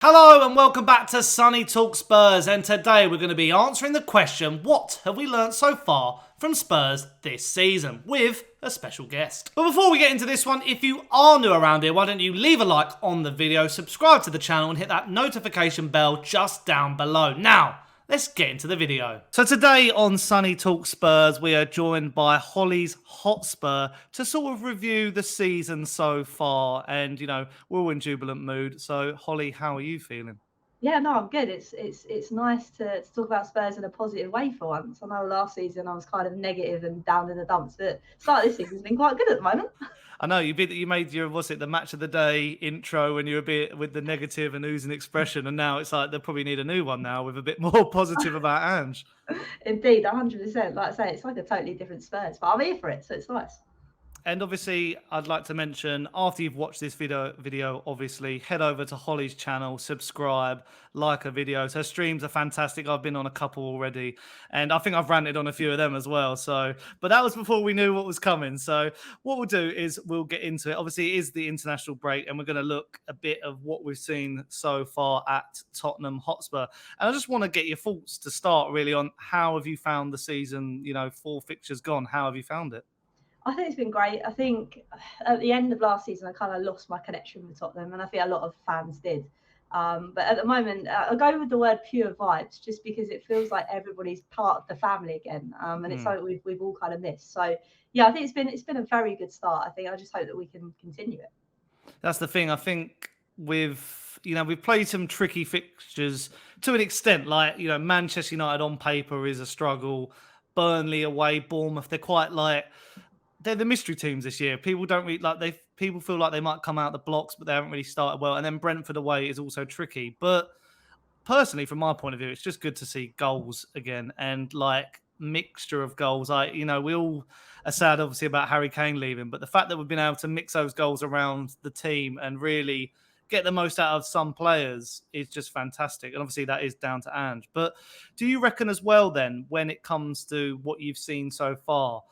Hello and welcome back to Sonny Talk Spurs, and today we're going to be answering the question, what have we learnt so far from Spurs this season, with a special guest. But before we get into this one, if you are new around here, why don't you leave a like on the video, subscribe to the channel and hit that notification bell just down below. Now, let's get into the video. So today on Sonny Talk Spurs, we are joined by Hollie's Hotspur to sort of review the season so far. And, you know, we're all in jubilant mood. So, Hollie, how are you feeling? Yeah, no, I'm good. It's nice to talk about Spurs in a positive way for once. I know last season I was kind of negative and down in the dumps, but start of this season's been quite good at the moment. I know you made your, was it the match of the day intro when you were a bit with the negative and oozing expression, and now it's like they probably need a new one now with a bit more positive about Ange. Indeed, 100%. Like I say, it's like a totally different Spurs, but I'm here for it, so it's nice. And obviously, I'd like to mention, after you've watched this video, obviously, head over to Hollie's channel, subscribe, like her videos. Her streams are fantastic. I've been on a couple already, and I think I've ranted on a few of them as well. So, but that was before we knew what was coming. So what we'll do is we'll get into it. Obviously, it is the international break, and we're going to look a bit of what we've seen so far at Tottenham Hotspur. And I just want to get your thoughts to start, really, on how have you found the season, 4 fixtures gone? How have you found it? I think it's been great. I think at the end of last season, I kind of lost my connection with Tottenham, and I think a lot of fans did. But at the moment, I'll go with the word pure vibes, just because it feels like everybody's part of the family again, and it's something we've all kind of missed. So yeah, I think it's been a very good start. I think I just hope that we can continue it. That's the thing. I think we've played some tricky fixtures to an extent. Like, Manchester United on paper is a struggle. Burnley away, Bournemouth, they're the mystery teams this year. People don't really people feel like they might come out the blocks, but they haven't really started well. And then Brentford away is also tricky. But personally, from my point of view, it's just good to see goals again and mixture of goals. We all are sad, obviously, about Harry Kane leaving, but the fact that we've been able to mix those goals around the team and really get the most out of some players is just fantastic. And obviously that is down to Ange. But do you reckon as well then, when it comes to what you've seen so far,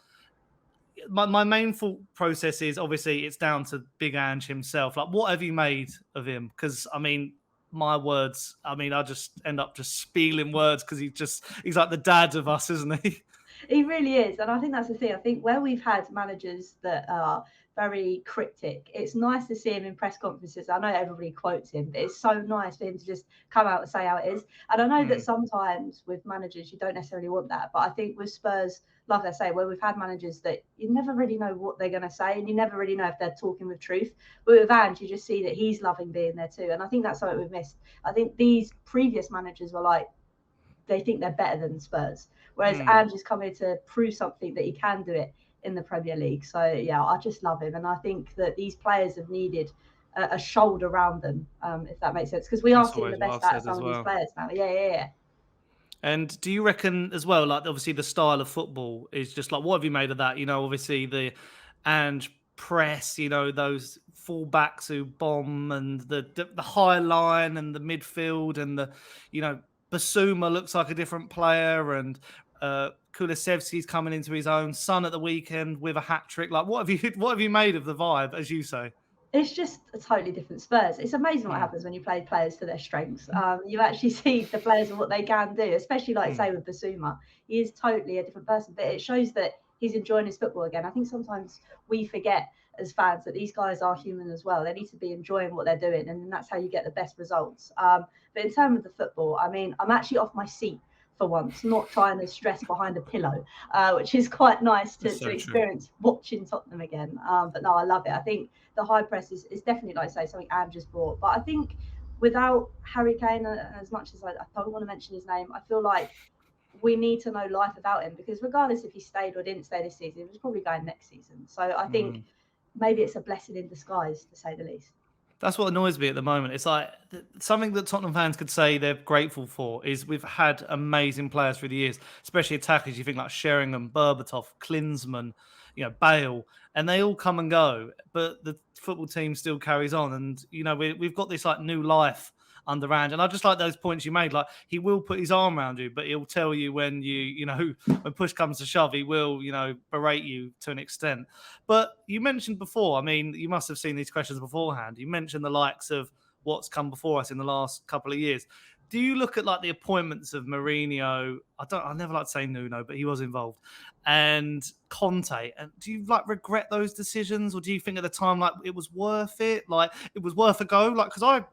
my main thought process is obviously it's down to Big Ange himself. Like, what have you made of him? Because my words, I just end up just spieling words because he's like the dad of us, isn't he? He really is. And I think that's the thing. I think where we've had managers that are very cryptic, it's nice to see him in press conferences. I know everybody quotes him, but it's so nice for him to just come out and say how it is. And I know that sometimes with managers, you don't necessarily want that. But I think with Spurs, like I say, where we've had managers that you never really know what they're going to say and you never really know if they're talking with truth. But with Ange, you just see that he's loving being there too. And I think that's something we've missed. I think these previous managers were like, they think they're better than Spurs. Whereas Ange is coming to prove something that he can do it in the Premier League. So, yeah, I just love him. And I think that these players have needed a shoulder around them, if that makes sense. Because we are seeing the best out of some of these players now. Yeah. And do you reckon as well, obviously the style of football is just what have you made of that? Obviously the Ange press, those fullbacks who bomb and the high line and the midfield and Bissouma looks like a different player, and Kulusevski's coming into his own. Son at the weekend with a hat trick. What have you made of the vibe, as you say? It's just a totally different Spurs. It's amazing what happens when you play players to their strengths. You actually see the players and what they can do, especially say with Bissouma. He is totally a different person, but it shows that he's enjoying his football again. I think sometimes we forget as fans that these guys are human as well. They need to be enjoying what they're doing, and that's how you get the best results. But in terms of the football, I'm actually off my seat for once, not trying to stress behind a pillow, which is quite nice to experience watching Tottenham again. But no, I love it. I think the high press is definitely, like I say, something Ange just brought. But I think without Harry Kane, as much as I don't want to mention his name, I feel like we need to know life about him, because regardless if he stayed or didn't stay this season, he was probably going next season. So I think maybe it's a blessing in disguise, to say the least. That's what annoys me at the moment. It's like something that Tottenham fans could say they're grateful for is we've had amazing players through the years, especially attackers. You think like Sheringham, Berbatov, Klinsmann, Bale, and they all come and go, but the football team still carries on. And we've got this new life under Ange. And I just like those points you made. Like, he will put his arm around you, but he'll tell you when when push comes to shove, he will, berate you to an extent. But you mentioned before, you must have seen these questions beforehand. You mentioned the likes of what's come before us in the last couple of years. Do you look at like the appointments of Mourinho? I never like to say Nuno, but he was involved, and Conte. And do you like regret those decisions, or do you think at the time like it was worth it? Like it was worth a go? Like because I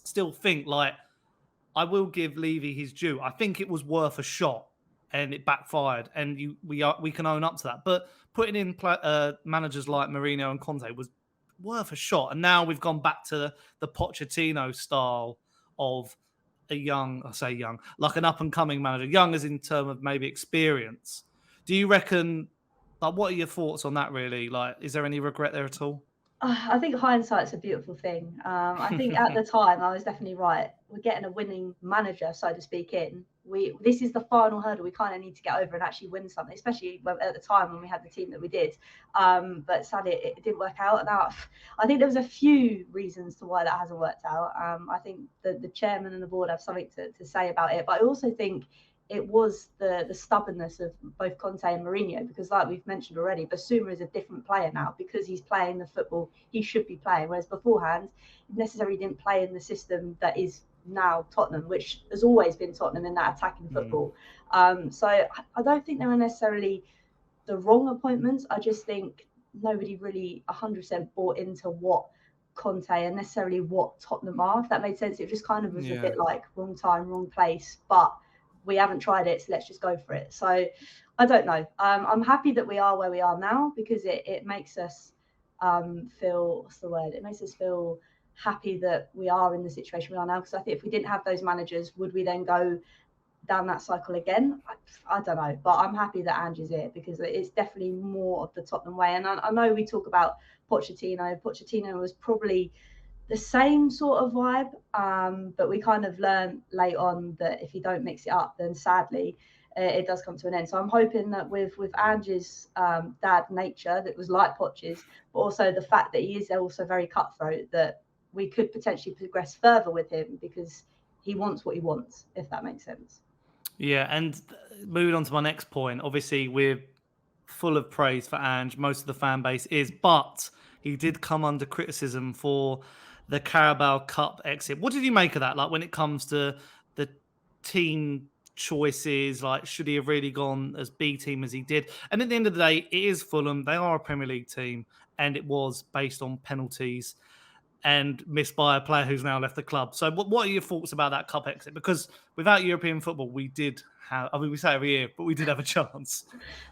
still think like I will give Levy his due. I think it was worth a shot, and it backfired, and we can own up to that. But putting in managers like Mourinho and Conte was worth a shot, and now we've gone back to the Pochettino style of a young, I say young, like an up and coming manager, young as in terms of maybe experience. Do you reckon? Like, what are your thoughts on that? Really, like, is there any regret there at all? I think hindsight's a beautiful thing. I think at the time I was definitely right. We're getting a winning manager, so to speak. This is the final hurdle we kind of need to get over and actually win something, especially at the time when we had the team that we did. But sadly, it didn't work out. Now, I think there was a few reasons to why that hasn't worked out. I think the chairman and the board have something to say about it, but I also think it was the stubbornness of both Conte and Mourinho, because like we've mentioned already, Bissouma is a different player now because he's playing the football he should be playing, whereas beforehand he necessarily didn't play in the system that is now Tottenham, which has always been Tottenham in that attacking football. So I don't think they were necessarily the wrong appointments. I just think nobody really 100% bought into what Conte and necessarily what Tottenham are, if that made sense. It just kind of was a bit like wrong time, wrong place, but we haven't tried it, so let's just go for it. So I don't know. I'm happy that we are where we are now, because it makes us feel, what's the word? It makes us feel happy that we are in the situation we are now. Because I think if we didn't have those managers, would we then go down that cycle again? I don't know. But I'm happy that Ange is here, because it's definitely more of the Tottenham way. And I know we talk about Pochettino. Pochettino was probably the same sort of vibe, but we kind of learned late on that if you don't mix it up, then sadly it does come to an end. So I'm hoping that with Ange's dad nature that was like Poch's, but also the fact that he is also very cutthroat, that we could potentially progress further with him, because he wants what he wants, if that makes sense. Yeah, and moving on to my next point, obviously we're full of praise for Ange, most of the fan base is, but he did come under criticism for the Carabao Cup exit. What did you make of that? Like when it comes to the team choices, like should he have really gone as B team as he did? And at the end of the day, it is Fulham. They are a Premier League team, and it was based on penalties and missed by a player who's now left the club. So what are your thoughts about that cup exit? Because without European football, we did have, I mean, we say every year, but we did have a chance.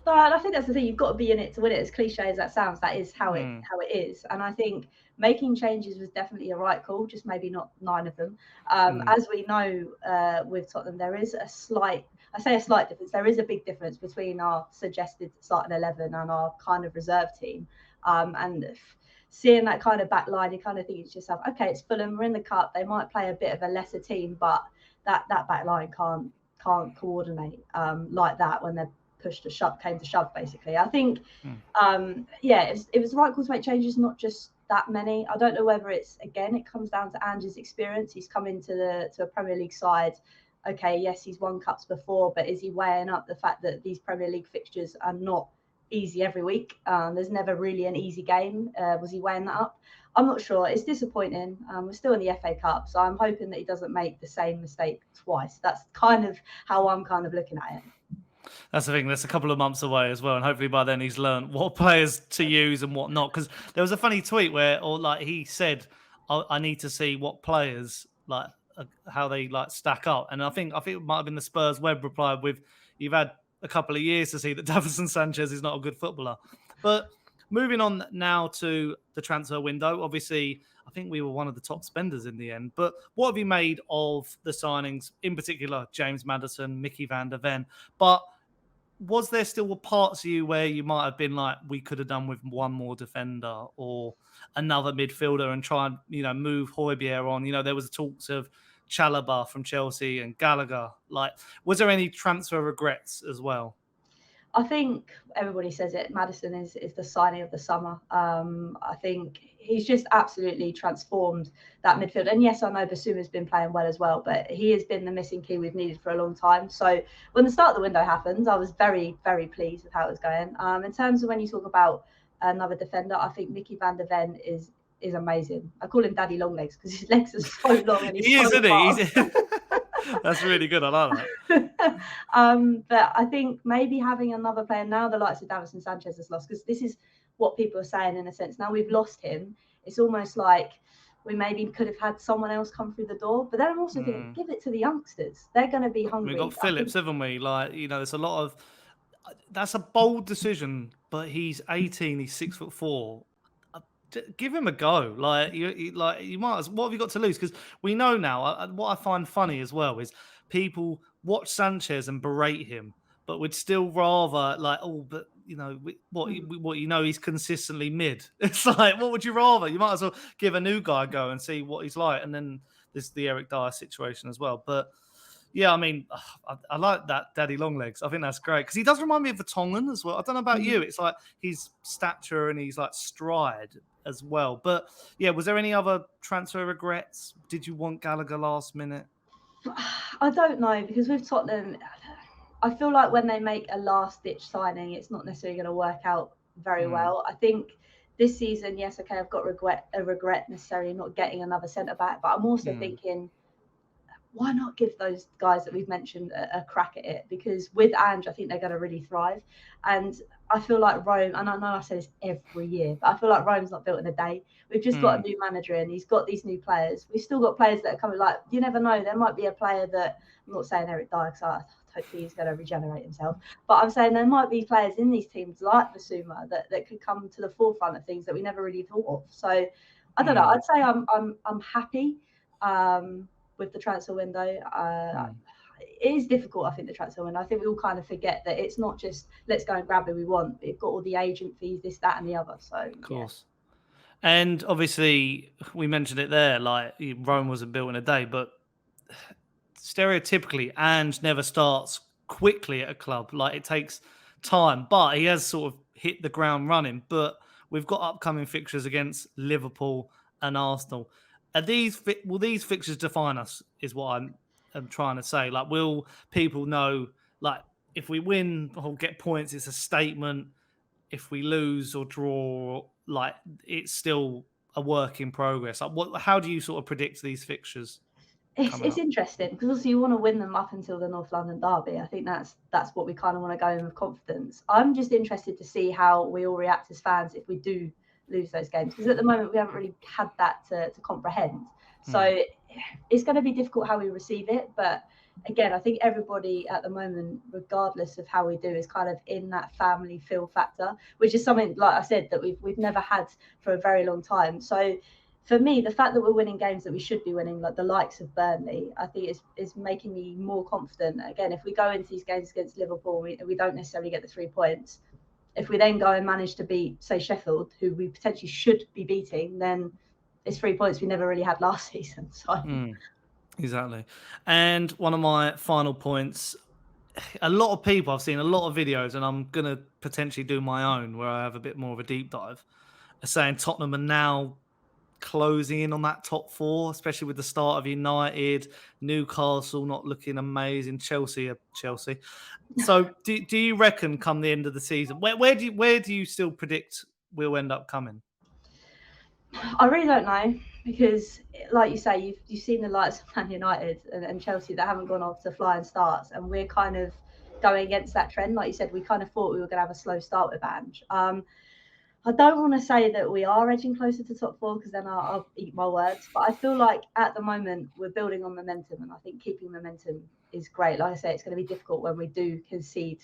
But I think that's the thing. You've got to be in it to win it. As cliche as that sounds, that is how it is. And I think making changes was definitely a right call, just maybe not 9 of them. As we know, with Tottenham, there is a slight difference. There is a big difference between our suggested starting 11 and our kind of reserve team. And seeing that kind of back line, you kind of think to yourself, okay, it's Fulham, we're in the cup. They might play a bit of a lesser team, but that back line can't coordinate like that when they're came to shove, basically. I think, it was the right call to make changes, not just that many. I don't know whether it comes down to Ange's experience. He's come into a Premier League side. Okay, yes, he's won cups before, but is he weighing up the fact that these Premier League fixtures are not easy every week? There's never really an easy game. Was he weighing that up? I'm not sure. It's disappointing. We're still in the FA Cup, so I'm hoping that he doesn't make the same mistake twice. That's kind of how I'm kind of looking at it. That's the thing. That's a couple of months away as well, and hopefully by then he's learned what players to use and what not. Because there was a funny tweet where, he said, "I need to see what players how they stack up." And I think it might have been the Spurs web reply with, "You've had a couple of years to see that Davinson Sanchez is not a good footballer." But moving on now to the transfer window, obviously, I think we were one of the top spenders in the end. But what have you made of the signings, in particular, James Maddison, Micky van der Ven? But was there still parts of you where you might have been like, we could have done with one more defender or another midfielder and try and, move Højbjerg on? There was talks of Chalobah from Chelsea and Gallagher. Was there any transfer regrets as well? I think everybody says it. Maddison is the signing of the summer. I think he's just absolutely transformed that midfield. And yes, I know Bissouma's been playing well as well, but he has been the missing key we've needed for a long time. So when the start of the window happened, I was very, very pleased with how it was going. In terms of when you talk about another defender, I think Micky van der Ven is is amazing. I call him Daddy Longlegs because his legs are so long and He is, so isn't he? That's really good. I like that. But I think maybe having another player now, the likes of Davinson Sanchez has lost, because this is what people are saying in a sense. Now we've lost him. It's almost like we maybe could have had someone else come through the door. But then I'm also thinking, give it to the youngsters. They're going to be hungry. We've got Phillips, haven't we? Like, there's a lot of. That's a bold decision, but he's 18. He's 6'4". Give him a go. Like you might as. What have you got to lose? Because we know now. What I find funny as well is people watch Sanchez and berate him, but would still rather like, but he's consistently mid. It's like, what would you rather? You might as well give a new guy a go and see what he's like. And then there's the Eric Dyer situation as well. But yeah, I mean, I like that Daddy Longlegs. I think that's great because he does remind me of the Tongan as well. I don't know about you. It's like his stature and he's like stride as well. But yeah, was there any other transfer regrets? Did you want Gallagher last minute? I don't know, because with Tottenham, I feel like when they make a last-ditch signing, it's not necessarily going to work out very well. I think this season, yes, okay, I've got a regret necessarily not getting another centre-back, but I'm also thinking, why not give those guys that we've mentioned a crack at it? Because with Ange, I think they're going to really thrive. And I feel like Rome, and I know I say this every year, but I feel like Rome's not built in a day. We've just got a new manager in. He's got these new players. We've still got players that are coming. Like, you never know. There might be a player that, I'm not saying Eric Dyer, because I hopefully he's going to regenerate himself. But I'm saying there might be players in these teams like Bissouma that could come to the forefront of things that we never really thought of. So I don't know. I'd say I'm happy with the transfer window. It is difficult, I think, the transfer window. I think we all kind of forget that it's not just let's go and grab who we want. We've got all the agent fees, this, that, and the other. So of course. Yeah. And obviously, we mentioned it there, like Rome wasn't built in a day, but stereotypically, Ange never starts quickly at a club. Like, it takes time, but he has sort of hit the ground running. But we've got upcoming fixtures against Liverpool and Arsenal. Will these fixtures define us? Is what I'm trying to say. Like, will people know? Like, if we win or get points, it's a statement. If we lose or draw, like, it's still a work in progress. Like, how do you sort of predict these fixtures? It's interesting because also you want to win them up until the North London derby. I think that's what we kind of want to go in with confidence. I'm just interested to see how we all react as fans if we do lose those games, because at the moment we haven't really had that to comprehend. So it's going to be difficult how we receive it. But again, I think everybody at the moment, regardless of how we do, is kind of in that family feel factor, which is something, like I said, that we've never had for a very long time. So for me, the fact that we're winning games that we should be winning, like the likes of Burnley, I think is making me more confident. Again, if we go into these games against Liverpool, we don't necessarily get the 3 points. If we then go and manage to beat, say, Sheffield, who we potentially should be beating, then it's 3 points we never really had last season. So exactly. And one of my final points, a lot of people, I've seen a lot of videos, and I'm going to potentially do my own where I have a bit more of a deep dive, are saying Tottenham are now closing in on that top 4, especially with the start of United, Newcastle not looking amazing, Chelsea. So do you reckon come the end of the season, where do you still predict we'll end up coming? I really don't know, because like you say, you've seen the likes of Man United and Chelsea that haven't gone off to flying starts, and we're kind of going against that trend. Like you said, we kind of thought we were going to have a slow start with Ange. I don't want to say that we are edging closer to top 4, because then I'll eat my words. But I feel like at the moment we're building on momentum, and I think keeping momentum is great. Like I say, it's going to be difficult when we do concede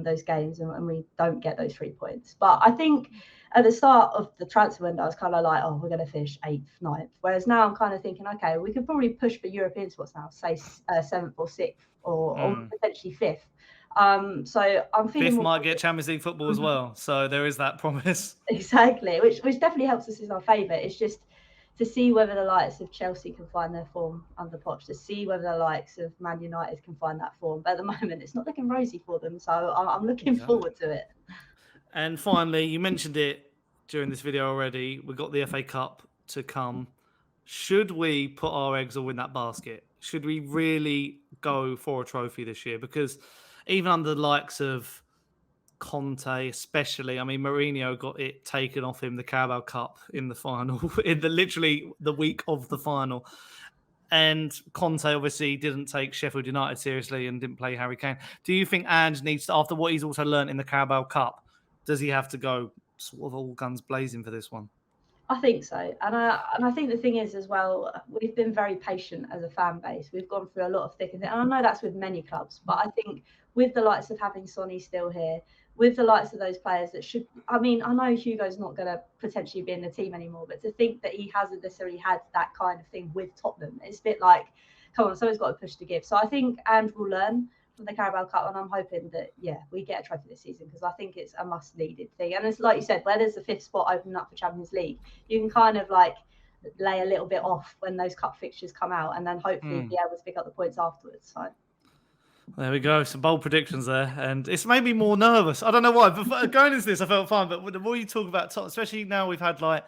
those games and we don't get those 3 points. But I think at the start of the transfer window, I was kind of like, oh, we're going to finish 8th, 9th. Whereas now I'm kind of thinking, okay, we could probably push for European spots now, say 7th or 6th or potentially 5th. So I'm feeling 5th might get Champions League football as well. So there is that promise. Exactly, which definitely helps us in our favour. It's just to see whether the likes of Chelsea can find their form under Poch, to see whether the likes of Man United can find that form. But at the moment, it's not looking rosy for them. So I'm looking forward to it. And finally, you mentioned it during this video already. We've got the FA Cup to come. Should we put our eggs all in that basket? Should we really go for a trophy this year? Because even under the likes of Conte, especially. I mean, Mourinho got it taken off him, the Carabao Cup in the final, in literally the week of the final. And Conte obviously didn't take Sheffield United seriously and didn't play Harry Kane. Do you think Ange needs to, after what he's also learned in the Carabao Cup, does he have to go sort of all guns blazing for this one? I think so. And I think the thing is as well, we've been very patient as a fan base. We've gone through a lot of thick and thin. And I know that's with many clubs, but I think with the likes of having Sonny still here, with the likes of those players that should, I mean, I know Hugo's not going to potentially be in the team anymore, but to think that he hasn't necessarily had that kind of thing with Tottenham, it's a bit like, come on, someone's got to push to give. So I think Ange will learn from the Carabao Cup, and I'm hoping that, yeah, we get a trophy this season, because I think it's a must-needed thing. And it's like you said, where there's the 5th spot opening up for Champions League, you can kind of like lay a little bit off when those cup fixtures come out, and then hopefully be able to pick up the points afterwards. So there we go. Some bold predictions there. And it's made me more nervous. I don't know why. But going into this, I felt fine. But the more you talk about Tottenham, especially now we've had like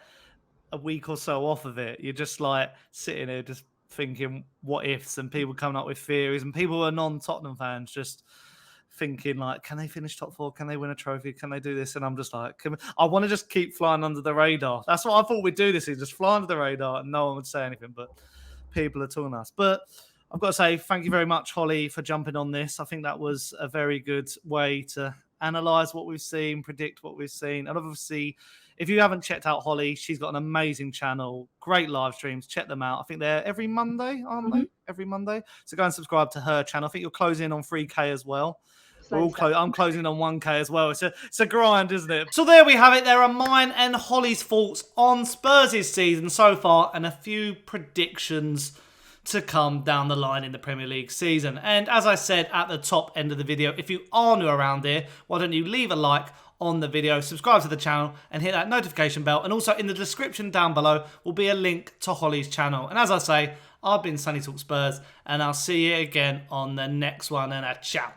a week or so off of it, you're just like sitting here just thinking what ifs, and people coming up with theories, and people who are non-Tottenham fans just thinking like, can they finish top 4? Can they win a trophy? Can they do this? And I'm just like, I want to just keep flying under the radar. That's what I thought we'd do this is just fly under the radar and no one would say anything, but people are telling us. But I've got to say, thank you very much, Hollie, for jumping on this. I think that was a very good way to analyse what we've seen, predict what we've seen. And obviously, if you haven't checked out Hollie, she's got an amazing channel, great live streams. Check them out. I think they're every Monday, aren't they? Every Monday. So go and subscribe to her channel. I think you're closing in on 3K as well. I'm closing on 1K as well. It's a grind, isn't it? So there we have it. There are mine and Hollie's thoughts on Spurs' season so far, and a few predictions to come down the line in the Premier League season. And as I said at the top end of the video, if you are new around here, why don't you leave a like on the video, subscribe to the channel, and hit that notification bell. And also in the description down below will be a link to Hollie's channel. And as I say, I've been Sonny Talk Spurs, and I'll see you again on the next one. And a ciao.